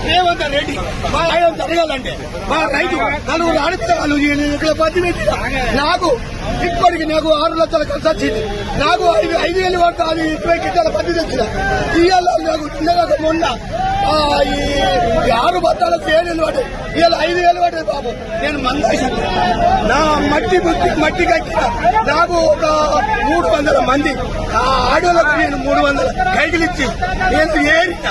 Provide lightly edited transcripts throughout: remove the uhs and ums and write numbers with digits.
రేవంత్ రెడ్డి మా ఆయన జరగాలంటే మా రైతు నలుగురు ఆడపిల్లలు ఇక్కడ పత్తి పెట్టి నాకు ఇప్పటికి నాకు 6 లక్షల ఖర్చు వచ్చింది. నాకు 5,000 వరకు అది 20 కింటాల పత్తి తెచ్చిన ఇవాళ నాకు చిన్నగా మొన్న 6 బత్తాల 7,000 పడ్డాయి. ఇవాళ 5,000 పడ్డాయి బాబు. నేను మందేశాను నా మట్టి కట్టిన నాకు ఒక 300 మంది ఆడోళ్ళకు నేను 300 కైకిలు ఇచ్చి నేను ఏరిన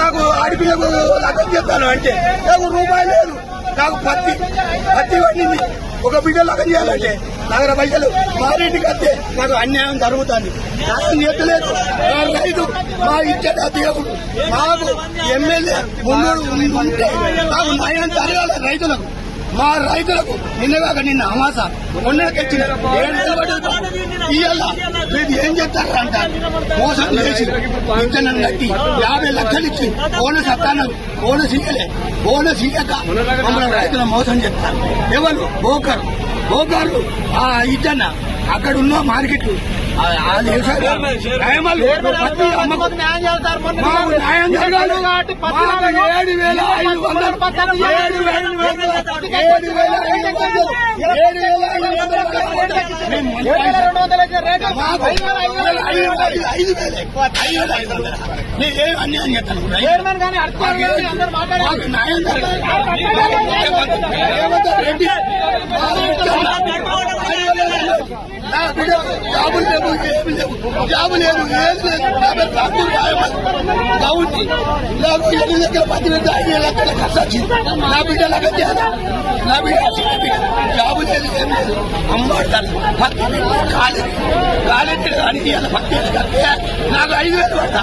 నాకు ఆడపిల్లకు లగ్గం చేస్తాను అంటే నాకు రూపాయి లేదు. నాకు పత్తి పండింది. ఒక బిడ్డ లగ్గం చేయాలంటే నగర పైసలు మారేటికి వస్తే నాకు అన్యాయం జరుగుతుంది. న్యాయం చేస్తలేదు రైతు. మా ఇచ్చట దేవుడు మాకు ఎమ్మెల్యే ముందు ఉంటే నాకు న్యాయం జరగాలి రైతులకు. మా రైతులకు నిన్న అమాస మొన్నకెచ్చిన 7,000 పడుతుంది. ఇవాళ మీరు ఏం చెప్తారు అంటారు. మోసం చేసి పింఛను కట్టి 50 లక్షలు ఇచ్చి బోనస్ వస్తాను. బోనస్ ఇయ్యలే. బోనస్ ఇయ్యక మమ్మల్ని రైతులు మోసం చేస్తారు. ఎవరు బోకర్లు ఇచ్చన్న అక్కడ ఉన్న మార్కెట్లు న్యాయం జరగాలి. 7,200 నేనేం అన్యాయం చేస్తాను. న్యాయం రెడ్డి జాబులు లేవు, ఏమి లేవు. జాబు లేదు, ఏది లేదు. కాబట్టి నాకు ఇంటి దగ్గర 10,000 లక్షల ఖర్చు వచ్చింది. నా బిడ్డ లగ్గం చేయాలి. నా బిడ్డ జాబు లేదు, ఏం లేదు. అమ్మాడతాను పత్తి కాలేజీ కానీ పత్తి నాకు 5,000 పడతా.